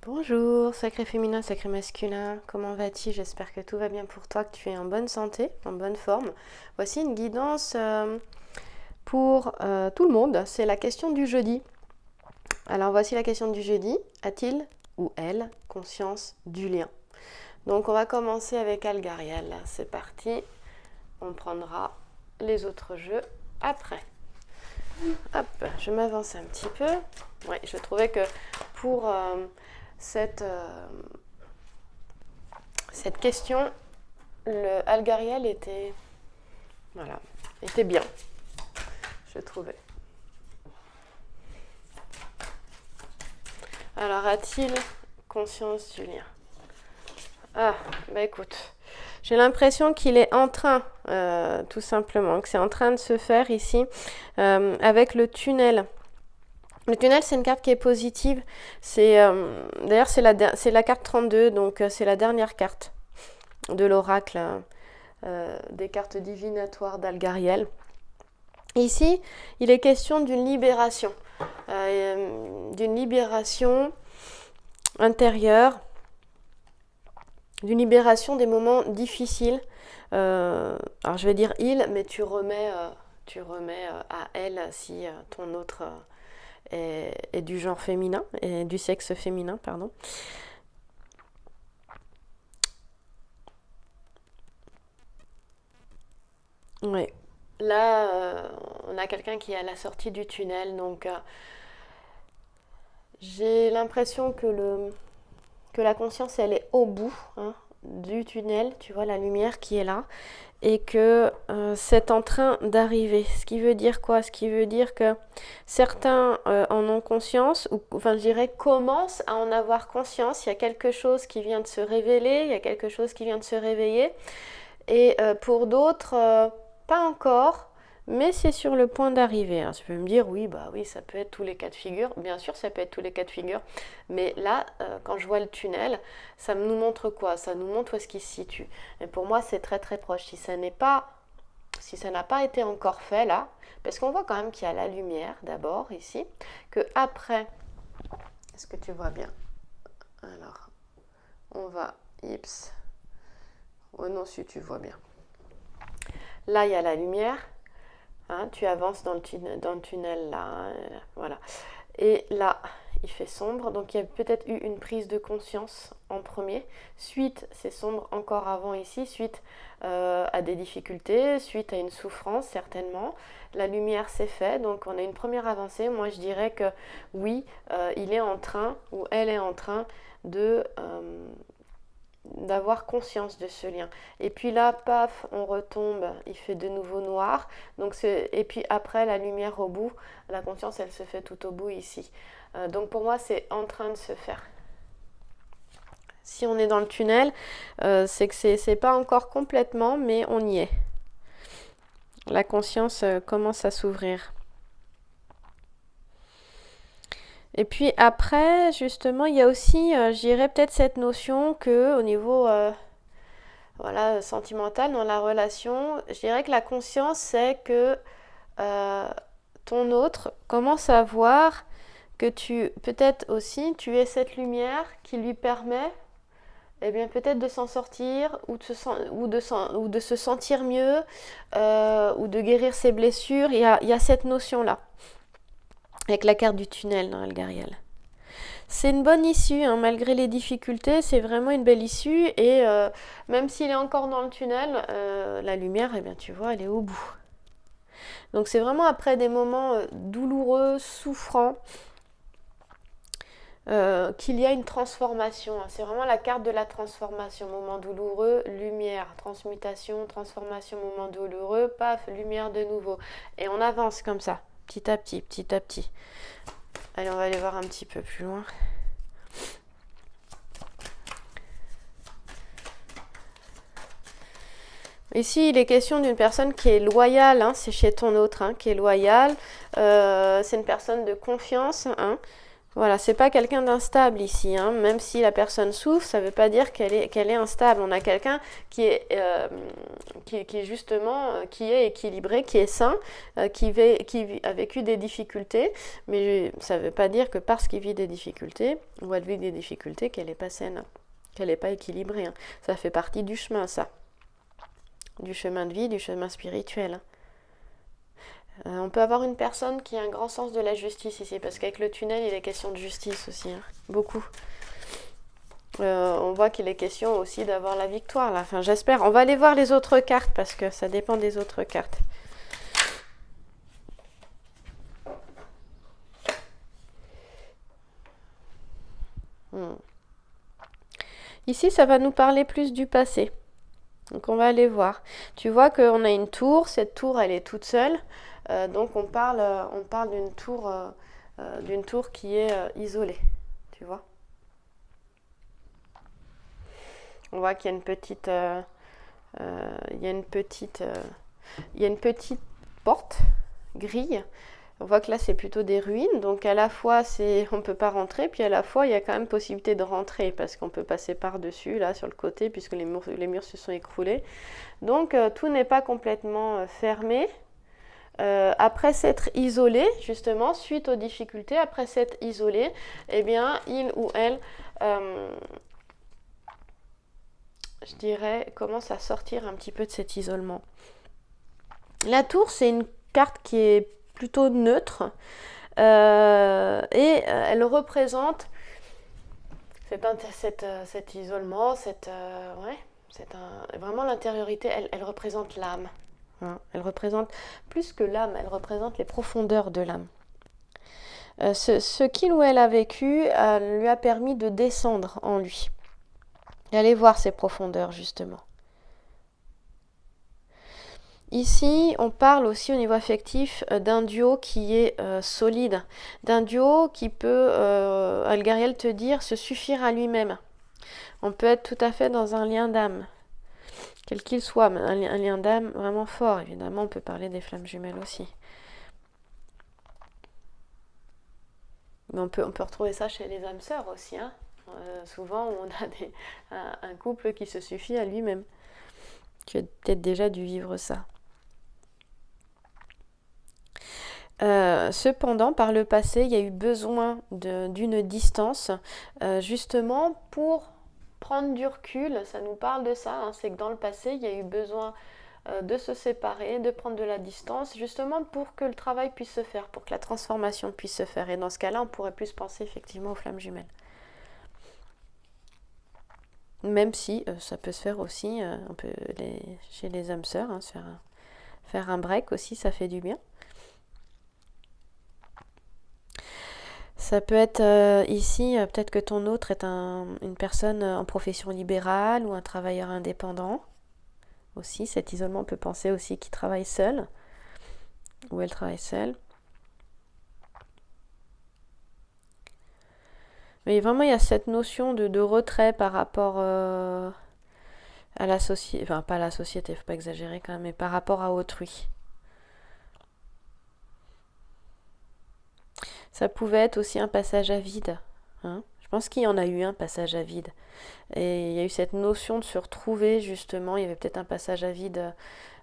Bonjour, sacré féminin, sacré masculin, comment vas-tu? J'espère que tout va bien pour toi, que tu es en bonne santé, en bonne forme. Voici une guidance pour tout le monde, c'est la question du jeudi. Alors voici la question du jeudi, a-t-il ou elle conscience du lien? Donc on va commencer avec Algariel, c'est parti, on prendra les autres jeux après. Hop, je m'avance un petit peu. Oui, je trouvais que pour cette question, le Algariel était, voilà, était bien, je trouvais. Alors, a-t-il conscience du lien? Ah, bah écoute, j'ai l'impression qu'il est en train, tout simplement, que c'est en train de se faire ici, avec le tunnel. Le tunnel, c'est une carte qui est positive. D'ailleurs, c'est la carte 32, donc c'est la dernière carte de l'oracle des cartes divinatoires d'Algariel. Ici, il est question d'une libération intérieure, d'une libération des moments difficiles. Alors je vais dire il, mais tu remets à elle si ton autre est du genre féminin, et du sexe féminin, pardon. Oui. Là, on a quelqu'un qui est à la sortie du tunnel, donc j'ai l'impression que la conscience, elle est au bout du tunnel, tu vois la lumière qui est là, et que c'est en train d'arriver. Ce qui veut dire quoi? Ce qui veut dire que certains en ont conscience, ou enfin je dirais commencent à en avoir conscience. Il y a quelque chose qui vient de se révéler, il y a quelque chose qui vient de se réveiller, et pour d'autres, pas encore. Mais c'est sur le point d'arriver. Alors, tu peux me dire, oui, bah oui, ça peut être tous les cas de figure. Bien sûr, ça peut être tous les cas de figure. Mais là, quand je vois le tunnel, ça nous montre quoi? Ça nous montre où est-ce qu'il se situe. Et pour moi, c'est très très proche. Si ça n'a pas été encore fait là, parce qu'on voit quand même qu'il y a la lumière d'abord ici, que après, est-ce que tu vois bien? Alors, on va, ips. Oh non, si tu vois bien. Là, il y a la lumière. Tu avances dans le tunnel là, voilà. Et là, il fait sombre, donc il y a peut-être eu une prise de conscience en premier. Suite, c'est sombre encore avant ici, suite à des difficultés, suite à une souffrance certainement. La lumière s'est faite, donc on a une première avancée. Moi, je dirais que oui, il est en train, ou elle est en train d'avoir conscience de ce lien. Et puis là, paf, on retombe, il fait de nouveau noir. Et puis après, la lumière au bout, la conscience, elle se fait tout au bout ici. Donc pour moi, c'est en train de se faire. Si on est dans le tunnel, c'est que c'est pas encore complètement, mais on y est. La conscience commence à s'ouvrir. Et puis après, justement, il y a aussi, je dirais peut-être cette notion que au niveau voilà, sentimental dans la relation, je dirais que la conscience, c'est que ton autre commence à voir que peut-être aussi, tu es cette lumière qui lui permet, eh bien, peut-être de s'en sortir ou de se sentir mieux ou de guérir ses blessures. Il y a cette notion-là, avec la carte du tunnel dans Algariel. C'est une bonne issue, malgré les difficultés, c'est vraiment une belle issue. Et même s'il est encore dans le tunnel, la lumière, eh bien, tu vois, elle est au bout. Donc c'est vraiment après des moments douloureux, souffrants, qu'il y a une transformation. C'est vraiment la carte de la transformation. Moment douloureux, lumière, transmutation, transformation, moment douloureux, paf, lumière de nouveau. Et on avance comme ça, petit à petit, petit à petit. Allez, on va aller voir un petit peu plus loin. Ici, il est question d'une personne qui est loyale, c'est chez ton autre, qui est loyale. C'est une personne de confiance. Voilà, c'est pas quelqu'un d'instable ici, hein. Même si la personne souffre, ça veut pas dire qu'elle est instable. On a quelqu'un qui est justement, qui est équilibré, qui est sain, qui a vécu des difficultés, mais ça veut pas dire que parce qu'il vit des difficultés, ou elle vit des difficultés, qu'elle est pas saine, qu'elle est pas équilibrée, hein. Ça fait partie du chemin, ça. Du chemin de vie, du chemin spirituel. On peut avoir une personne qui a un grand sens de la justice ici, parce qu'avec le tunnel, il est question de justice aussi, hein. Beaucoup. On voit qu'il est question aussi d'avoir la victoire, là. Enfin, j'espère. On va aller voir les autres cartes, parce que ça dépend des autres cartes. Ici, ça va nous parler plus du passé. Donc, on va aller voir. Tu vois qu'on a une tour. Cette tour, elle est toute seule. Donc, on parle d'une tour qui est isolée. Tu vois. On voit qu'il y a une petite, il y a une petite porte, grille. On voit que là c'est plutôt des ruines, donc à la fois on peut pas rentrer, puis à la fois il y a quand même possibilité de rentrer parce qu'on peut passer par-dessus là sur le côté puisque les murs se sont écroulés. Donc tout n'est pas complètement fermé. Après s'être isolé, justement, suite aux difficultés, après s'être isolé, eh bien, il ou elle, je dirais, commence à sortir un petit peu de cet isolement. La tour, c'est une carte qui est plutôt neutre et elle représente cet isolement, vraiment l'intériorité, elle représente l'âme. Hein. Elle représente plus que l'âme, elle représente les profondeurs de l'âme. Ce qu'il ou elle a vécu lui a permis de descendre en lui. Et aller voir ses profondeurs, justement. Ici, on parle aussi au niveau affectif d'un duo qui est solide, d'un duo qui peut, Algariel te dire, se suffire à lui-même. On peut être tout à fait dans un lien d'âme, quel qu'il soit, mais un lien d'âme vraiment fort. Évidemment, on peut parler des flammes jumelles aussi. Mais on peut retrouver ça chez les âmes sœurs aussi, hein. Souvent, on a un couple qui se suffit à lui-même. Tu as peut-être déjà dû vivre ça. Cependant, par le passé, il y a eu besoin d'une distance, justement pour prendre du recul. Ça nous parle de ça, hein. C'est que dans le passé, il y a eu besoin de se séparer, de prendre de la distance, justement pour que le travail puisse se faire, pour que la transformation puisse se faire. Et dans ce cas-là, on pourrait plus penser effectivement aux flammes jumelles. Même si ça peut se faire aussi, chez les âmes sœurs, hein, faire un break aussi, ça fait du bien. Ça peut être ici, peut-être que ton autre est une personne en profession libérale ou un travailleur indépendant. Aussi, cet isolement, on peut penser aussi qu'il travaille seul, ou elle travaille seule. Mais vraiment, il y a cette notion de retrait par rapport à la société, enfin pas à la société, faut pas exagérer quand même, mais par rapport à autrui. Ça pouvait être aussi un passage à vide, hein. Je pense qu'il y en a eu un passage à vide. Et il y a eu cette notion de se retrouver, justement. Il y avait peut-être un passage à vide.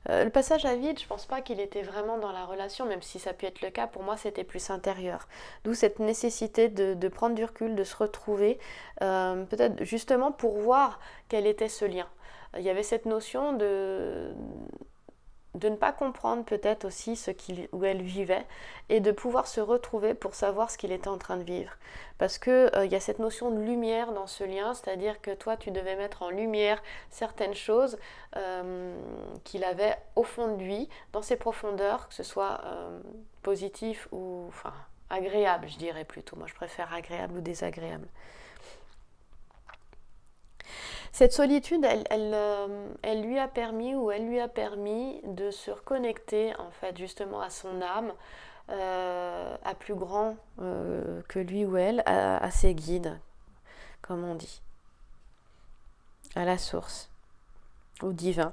Le passage à vide, je pense pas qu'il était vraiment dans la relation, même si ça peut être le cas. Pour moi, c'était plus intérieur. D'où cette nécessité de prendre du recul, de se retrouver, peut-être justement pour voir quel était ce lien. Il y avait cette notion de ne pas comprendre peut-être aussi où elle vivait et de pouvoir se retrouver pour savoir ce qu'il était en train de vivre. Parce que y a cette notion de lumière dans ce lien, c'est-à-dire que toi tu devais mettre en lumière certaines choses qu'il avait au fond de lui, dans ses profondeurs, que ce soit positif ou agréable, je dirais plutôt. Moi je préfère agréable ou désagréable. Cette solitude, elle lui a permis de se reconnecter en fait justement à son âme, à plus grand que lui ou elle, à ses guides, comme on dit, à la source, au divin.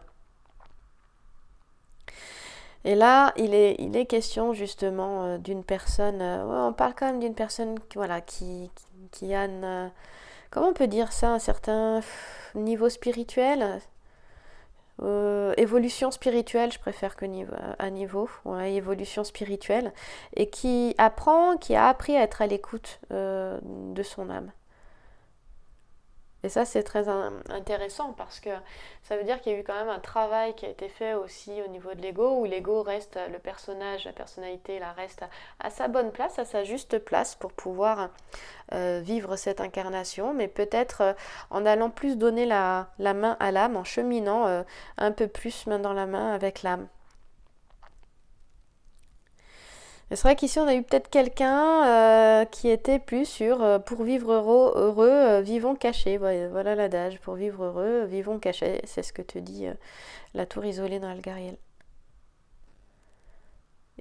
Et là, il est question justement d'une personne, ouais, on parle quand même d'une personne voilà, qui a comment on peut dire ça, un certain niveau spirituel, évolution spirituelle, je préfère que niveau, ouais, évolution spirituelle, et qui a appris à être à l'écoute de son âme. Et ça, c'est très intéressant parce que ça veut dire qu'il y a eu quand même un travail qui a été fait aussi au niveau de l'ego, où l'ego reste, le personnage, la personnalité, là, reste à sa bonne place, à sa juste place pour pouvoir vivre cette incarnation, mais peut-être en allant plus donner la main à l'âme, en cheminant un peu plus main dans la main avec l'âme. Et c'est vrai qu'ici on a eu peut-être quelqu'un qui était plus sur pour vivre heureux, vivons cachés. Voilà l'adage, pour vivre heureux, vivons cachés. C'est ce que te dit la tour isolée dans Algariel.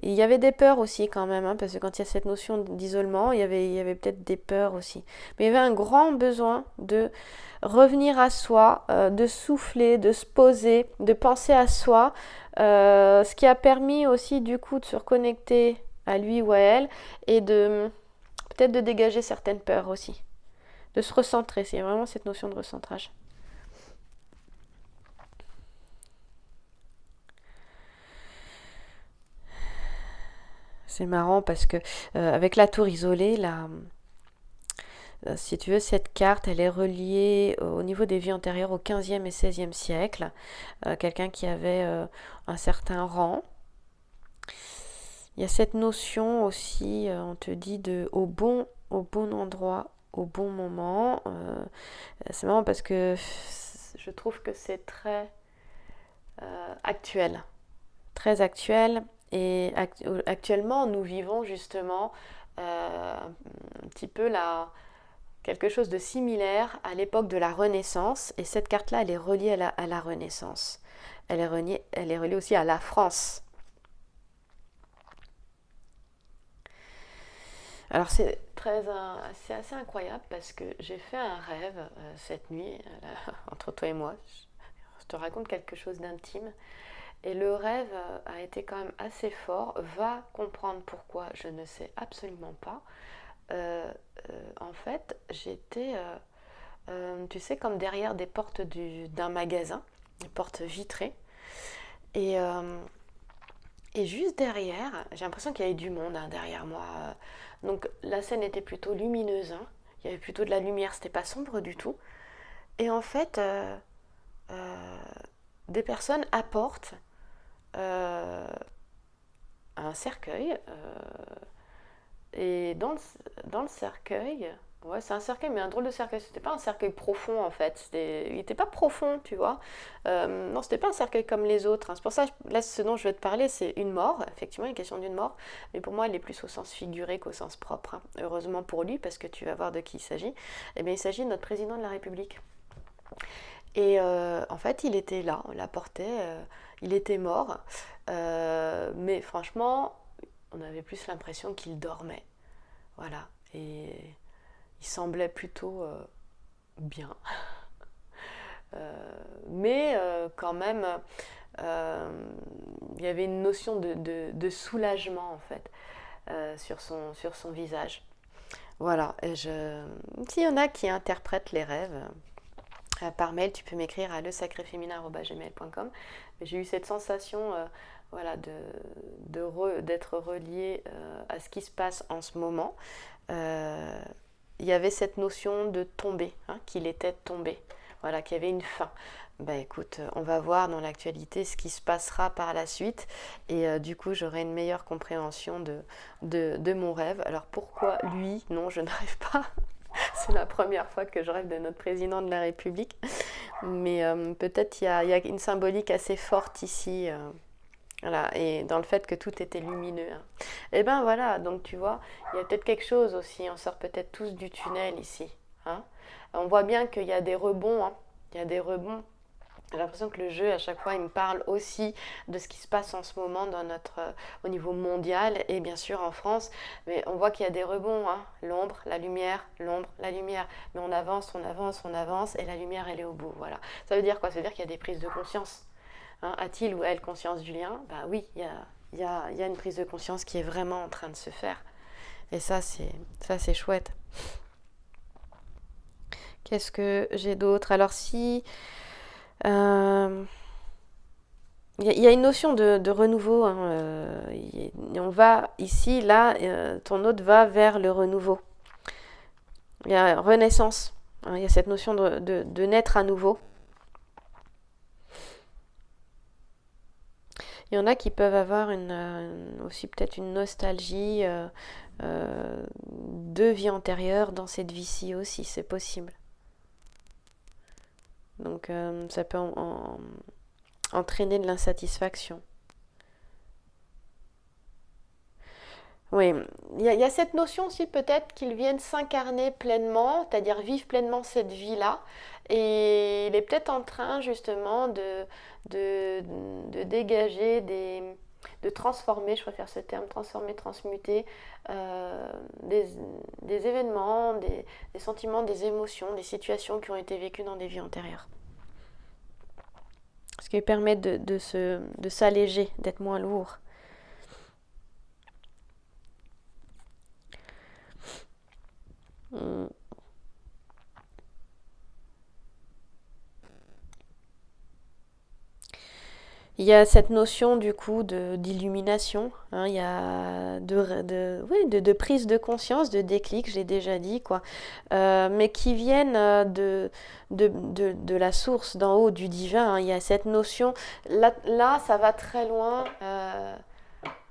Et il y avait des peurs aussi quand même, hein, parce que quand il y a cette notion d'isolement, il y avait peut-être des peurs aussi. Mais il y avait un grand besoin de revenir à soi, de souffler, de se poser, de penser à soi, ce qui a permis aussi du coup de se reconnecter à lui ou à elle et de peut-être de dégager certaines peurs aussi, de se recentrer. C'est vraiment cette notion de recentrage. C'est marrant parce que avec la tour isolée, là, si tu veux, cette carte, elle est reliée au niveau des vies antérieures au 15e et 16e siècle. Quelqu'un qui avait un certain rang. Il y a cette notion aussi, on te dit, de au bon endroit, au bon moment. C'est marrant parce que je trouve que c'est très actuel. Très actuel. Et actuellement, nous vivons justement un petit peu quelque chose de similaire à l'époque de la Renaissance. Et cette carte-là, elle est reliée à la Renaissance. Elle est reliée aussi à la France. Alors c'est assez incroyable parce que j'ai fait un rêve cette nuit, entre toi et moi. Je te raconte quelque chose d'intime. Et le rêve a été quand même assez fort. Va comprendre pourquoi, je ne sais absolument pas. En fait, j'étais, tu sais, comme derrière des portes d'un magasin, des portes vitrées. Et, euh, et juste derrière, j'ai l'impression qu'il y avait du monde hein, derrière moi. Donc la scène était plutôt lumineuse. Hein. Il y avait plutôt de la lumière, c'était pas sombre du tout. Et en fait, euh, des personnes apportent euh, un cercueil. Et dans le cercueil, ouais, c'est un cercueil, mais un drôle de cercueil. C'était pas un cercueil profond en fait. Il était pas profond, tu vois. Non, c'était pas un cercueil comme les autres. Hein. C'est pour ça, là, ce dont je vais te parler, c'est une mort. Effectivement, une question d'une mort. Mais pour moi, elle est plus au sens figuré qu'au sens propre. Hein. Heureusement pour lui, parce que tu vas voir de qui il s'agit. Eh bien, il s'agit de notre président de la République. Et en fait, il était là, on l'apportait, il était mort. Mais franchement, on avait plus l'impression qu'il dormait. Voilà. Et il semblait plutôt bien. Mais quand même, il y avait une notion de soulagement en fait sur son visage. Voilà. S'il y en a qui interprètent les rêves, par mail, tu peux m'écrire à lesacréféminin@gmail.com. J'ai eu cette sensation voilà, d'être reliée à ce qui se passe en ce moment. Il y avait cette notion de tomber, hein, qu'il était tombé, voilà, qu'il y avait une fin. Ben écoute, on va voir dans l'actualité ce qui se passera par la suite et du coup j'aurai une meilleure compréhension de mon rêve. Alors pourquoi lui? Non, je ne rêve pas. C'est la première fois que je rêve de notre président de la République. Mais peut-être il y a une symbolique assez forte ici. Voilà, et dans le fait que tout était lumineux. Hein. Et ben voilà, donc tu vois, il y a peut-être quelque chose aussi. On sort peut-être tous du tunnel ici. Hein. On voit bien qu'il y a des rebonds. Hein. Il y a des rebonds. J'ai l'impression que le jeu, à chaque fois, il me parle aussi de ce qui se passe en ce moment au niveau mondial et bien sûr en France. Mais on voit qu'il y a des rebonds, hein. L'ombre, la lumière, l'ombre, la lumière. Mais on avance, on avance, on avance et la lumière, elle est au bout. Voilà. Ça veut dire quoi? Ça veut dire qu'il y a des prises de conscience. Hein, a-t-il ou elle conscience du lien? Bah oui, il y a une prise de conscience qui est vraiment en train de se faire. Et ça, c'est chouette. Qu'est-ce que j'ai d'autre? Alors si... euh, il y a une notion de renouveau. Hein, on va ici, là, ton hôte va vers le renouveau. Il y a renaissance. Hein, il y a cette notion de naître à nouveau. Il y en a qui peuvent avoir aussi peut-être une nostalgie de vie antérieure dans cette vie-ci aussi, c'est possible. Donc ça peut entraîner de l'insatisfaction. Oui, il y a cette notion aussi peut-être qu'ils viennent s'incarner pleinement, c'est-à-dire vivre pleinement cette vie-là. Et il est peut-être en train justement de, de dégager de transformer, je préfère ce terme, transformer, transmuter des, des événements, des sentiments, des émotions, des situations qui ont été vécues dans des vies antérieures. Ce qui permet de s'alléger, d'être moins lourd. Il y a cette notion du coup d'illumination, hein, il y a oui, de prise de conscience, de déclic, j'ai déjà dit, quoi, mais qui viennent de la source, d'en haut, du divin. Hein. Il y a cette notion, là ça va très loin.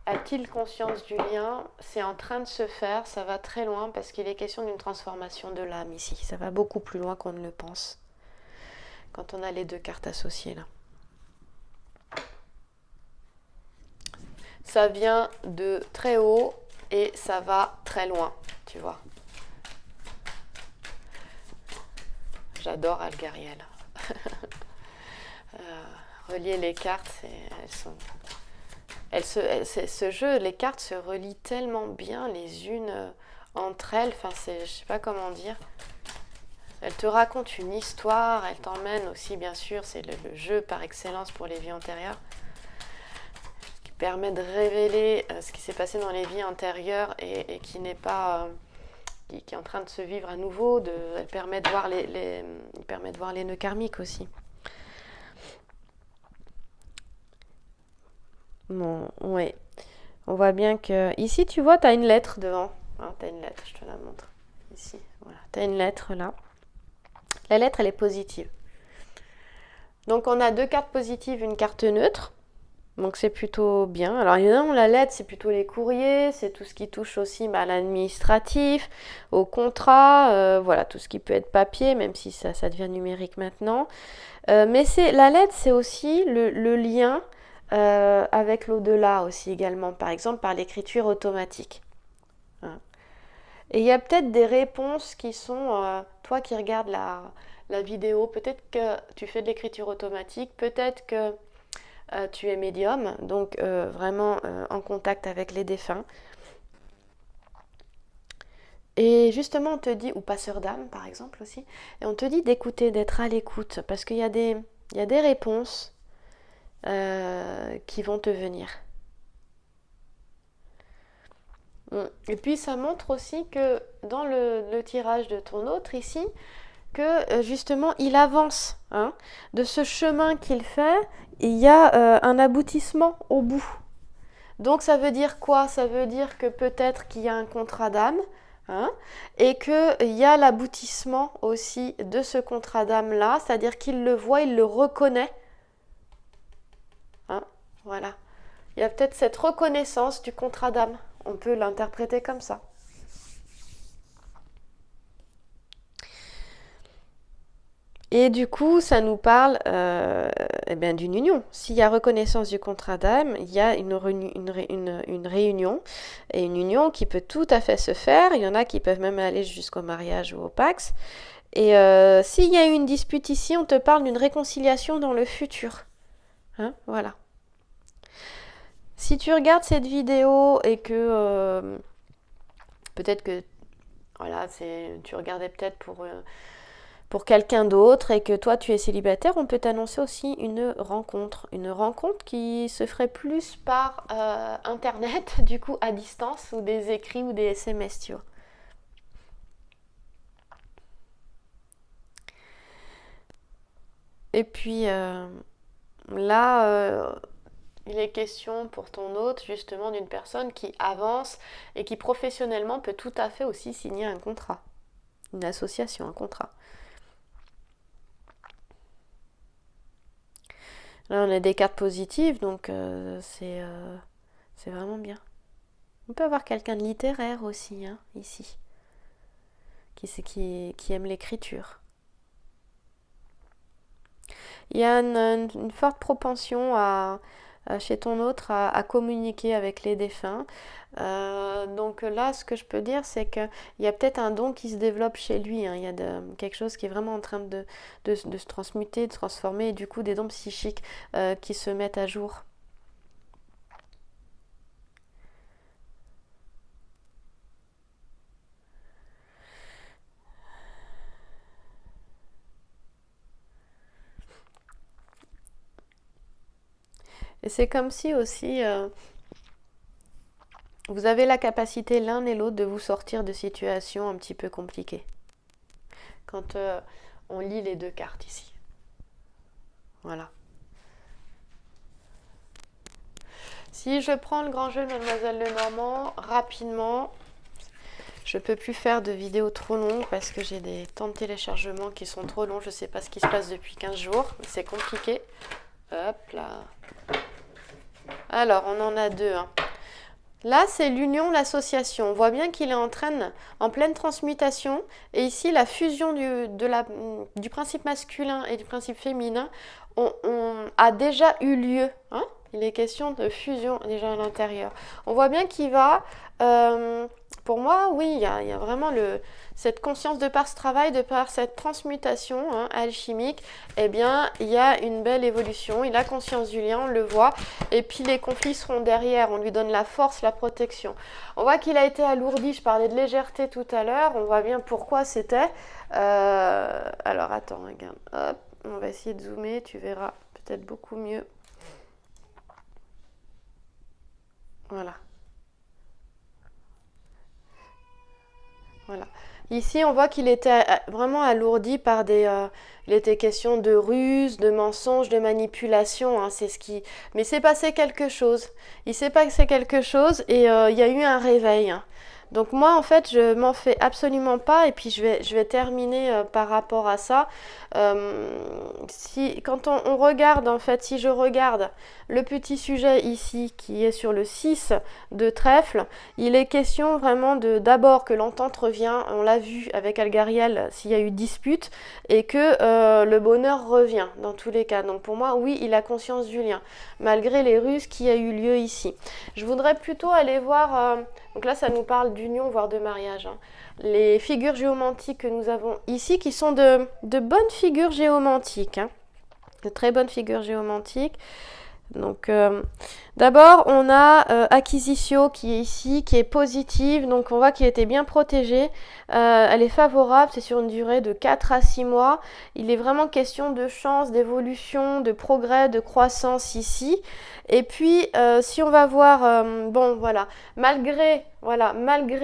A-t-il conscience du lien? C'est en train de se faire, ça va très loin parce qu'il est question d'une transformation de l'âme ici. Ça va beaucoup plus loin qu'on ne le pense quand on a les deux cartes associées là. Ça vient de très haut et ça va très loin, tu vois. J'adore Algariel. Relier les cartes, ce jeu, les cartes se relient tellement bien les unes entre elles. Enfin, je sais pas comment dire. Elle te raconte une histoire, elle t'emmène aussi, bien sûr, c'est le jeu par excellence pour les vies antérieures. Permet de révéler ce qui s'est passé dans les vies antérieures et qui n'est pas qui est en train de se vivre à nouveau. Elle permet de voir les nœuds karmiques aussi. Bon, ouais. On voit bien que ici, tu vois, tu as une lettre devant. Hein, tu as une lettre, je te la montre. Ici, voilà. Tu as une lettre là. La lettre, elle est positive. Donc, on a deux cartes positives, une carte neutre. Donc c'est plutôt bien. Alors évidemment la lettre c'est plutôt les courriers, c'est tout ce qui touche aussi à l'administratif, au contrat, voilà tout ce qui peut être papier, même si ça devient numérique maintenant. Mais la lettre c'est aussi le lien avec l'au-delà aussi également, par exemple par l'écriture automatique. Hein. Et il y a peut-être des réponses qui sont, toi qui regardes la vidéo, peut-être que tu fais de l'écriture automatique, peut-être que tu es médium, donc vraiment en contact avec les défunts. Et justement, on te dit, ou passeur d'âme par exemple aussi, et on te dit d'écouter, d'être à l'écoute, parce qu'il y a des réponses qui vont te venir. Et puis ça montre aussi que dans le tirage de ton autre ici, que justement il avance hein, de ce chemin qu'il fait, il y a un aboutissement au bout. Donc ça veut dire quoi? Ça veut dire que peut-être qu'il y a un contrat d'âme hein, et qu'il y a l'aboutissement aussi de ce contrat d'âme là, c'est-à-dire qu'il le voit, il le reconnaît. Hein, voilà. Il y a peut-être cette reconnaissance du contrat d'âme. On peut l'interpréter comme ça. Et du coup, ça nous parle d'une union. S'il y a reconnaissance du contrat d'âme, il y a une réunion et une union qui peut tout à fait se faire. Il y en a qui peuvent même aller jusqu'au mariage ou au Pax. Et s'il y a une dispute ici, on te parle d'une réconciliation dans le futur. Hein, voilà. Si tu regardes cette vidéo et que peut-être que voilà, tu regardais peut-être pour quelqu'un d'autre et que toi tu es célibataire, on peut t'annoncer aussi une rencontre. Une rencontre qui se ferait plus par internet, du coup à distance, ou des écrits ou des SMS, tu vois. Et puis là, il est question pour ton hôte justement d'une personne qui avance et qui professionnellement peut tout à fait aussi signer un contrat, une association, un contrat. Là, on a des cartes positives, donc c'est vraiment bien. On peut avoir quelqu'un de littéraire aussi, hein, ici, qui aime l'écriture. Il y a une forte propension chez ton autre à communiquer avec les défunts. Donc là, ce que je peux dire, c'est qu'il y a peut-être un don qui se développe chez lui, hein. Il y a quelque chose qui est vraiment en train de se transmuter, de se transformer, et du coup des dons psychiques qui se mettent à jour. Et c'est comme si aussi vous avez la capacité l'un et l'autre de vous sortir de situations un petit peu compliquées. Quand on lit les deux cartes ici. Voilà. Si je prends le grand jeu de Mademoiselle Lenormand, rapidement, je peux plus faire de vidéos trop longues parce que j'ai des temps de téléchargement qui sont trop longs. Je sais pas ce qui se passe depuis 15 jours. C'est compliqué. Hop là. Alors, on en a deux, hein. Là, c'est l'union, l'association. On voit bien qu'il est en pleine transmutation. Et ici, la fusion du principe masculin et du principe féminin a déjà eu lieu, hein. Il est question de fusion déjà à l'intérieur. On voit bien qu'il va... pour moi, oui, il y a vraiment cette conscience de par ce travail, de par cette transmutation, hein, alchimique. Eh bien, il y a une belle évolution. Il a conscience du lien, on le voit. Et puis, les conflits seront derrière. On lui donne la force, la protection. On voit qu'il a été alourdi. Je parlais de légèreté tout à l'heure. On voit bien pourquoi c'était. Alors, attends, regarde. Hop, on va essayer de zoomer. Tu verras peut-être beaucoup mieux. Voilà. Voilà. Ici, on voit qu'il était vraiment alourdi par il était question de ruse, de mensonges, de manipulation, hein, mais c'est passé quelque chose. Il s'est passé quelque chose et il y a eu un réveil, hein. Donc moi, en fait, je m'en fais absolument pas. Et puis je vais terminer par rapport à ça. Quand on regarde, en fait, si je regarde le petit sujet ici qui est sur le 6 de trèfle, il est question vraiment d'abord que l'entente revient, on l'a vu avec Algariel s'il y a eu dispute, et que le bonheur revient dans tous les cas. Donc pour moi, oui, il a conscience du lien, malgré les ruses qui a eu lieu ici. Je voudrais plutôt aller voir, donc là ça nous parle d'union, voire de mariage, hein. Les figures géomantiques que nous avons ici, qui sont de bonnes figures géomantiques, hein. De très bonnes figures géomantiques. Donc d'abord on a Acquisitio qui est ici, qui est positive, donc on voit qu'il était bien protégé, elle est favorable, c'est sur une durée de 4 à 6 mois, il est vraiment question de chance, d'évolution, de progrès, de croissance ici. Et puis si on va voir, bon voilà, malgré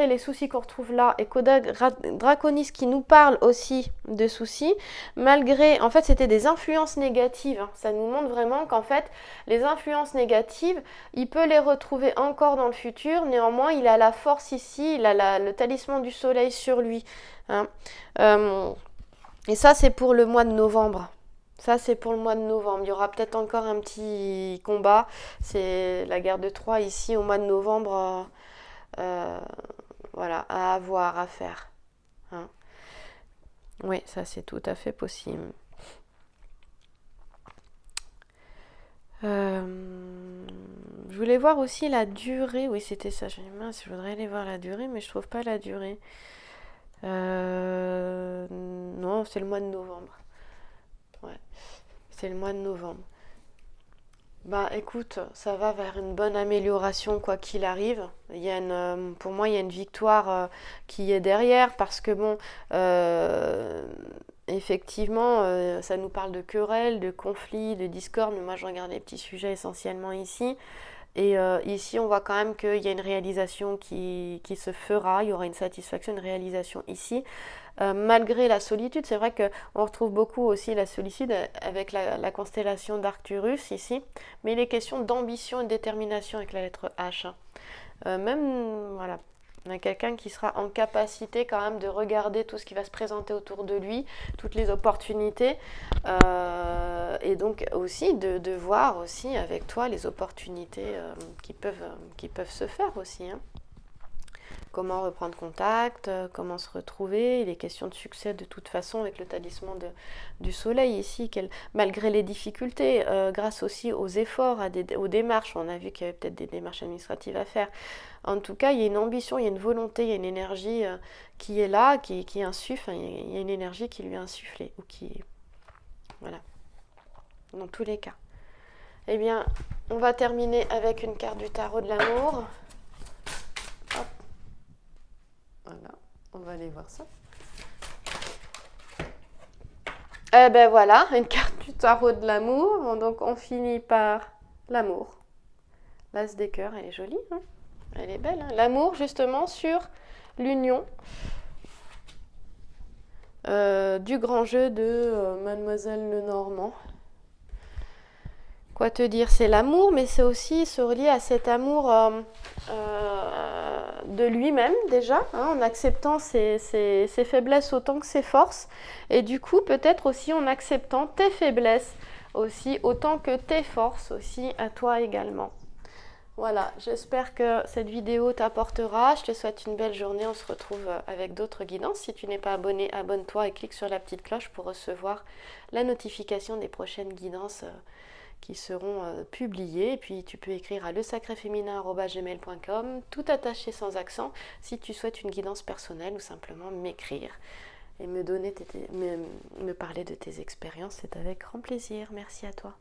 les soucis qu'on retrouve là, et Coda Draconis qui nous parle aussi de soucis, malgré, en fait c'était des influences négatives, hein. Ça nous montre vraiment qu'en fait les influences négatives, il peut les retrouver encore dans le futur. Néanmoins, il a la force ici, il a le talisman du soleil sur lui, hein. Et ça, c'est pour le mois de novembre. Ça, c'est pour le mois de novembre. Il y aura peut-être encore un petit combat. C'est la guerre de Troie ici au mois de novembre. Voilà, à avoir, à faire, hein. Oui, ça, c'est tout à fait possible. Je voulais voir aussi la durée. Oui, c'était ça. J'ai dit, mince, je voudrais aller voir la durée, mais je trouve pas la durée. Non, c'est le mois de novembre. Ouais, c'est le mois de novembre. Bah écoute, ça va vers une bonne amélioration quoi qu'il arrive. Pour moi, il y a une victoire qui est derrière parce que bon, effectivement, ça nous parle de querelles, de conflits, de discordes, mais moi je regarde les petits sujets essentiellement ici. Et ici, on voit quand même qu'il y a une réalisation qui se fera, il y aura une satisfaction, une réalisation ici. Malgré la solitude, c'est vrai qu'on retrouve beaucoup aussi la solitude avec la constellation d'Arcturus ici, mais il est question d'ambition et de détermination avec la lettre H. Même, voilà, on a quelqu'un qui sera en capacité quand même de regarder tout ce qui va se présenter autour de lui, toutes les opportunités, et donc aussi de voir aussi avec toi les opportunités qui peuvent se faire aussi, hein. Comment reprendre contact, comment se retrouver. Il est question de succès de toute façon avec le talisman du soleil ici, malgré les difficultés, grâce aussi aux efforts, aux démarches. On a vu qu'il y avait peut-être des démarches administratives à faire. En tout cas, il y a une ambition, il y a une volonté, il y a une énergie qui est là, qui insuffle. Il y a une énergie qui lui a insufflé. Voilà. Dans tous les cas. Eh bien, on va terminer avec une carte du tarot de l'amour. Voilà, on va aller voir ça. Eh ben voilà, une carte du tarot de l'amour. Donc on finit par l'amour. L'as des cœurs, elle est jolie, hein, elle est belle, hein. L'amour justement sur l'union du grand jeu de Mademoiselle Lenormand. Quoi te dire, c'est l'amour, mais c'est aussi se relier à cet amour de lui-même déjà, hein, en acceptant ses faiblesses autant que ses forces, et du coup peut-être aussi en acceptant tes faiblesses aussi autant que tes forces aussi à toi également. Voilà, j'espère que cette vidéo t'apportera. Je te souhaite une belle journée. On se retrouve avec d'autres guidances. Si tu n'es pas abonné, abonne-toi et clique sur la petite cloche pour recevoir la notification des prochaines guidances qui seront publiées. Et puis tu peux écrire à lesacréféminin@gmail.com, tout attaché sans accent, si tu souhaites une guidance personnelle ou simplement m'écrire et me parler de tes expériences. C'est avec grand plaisir. Merci à toi.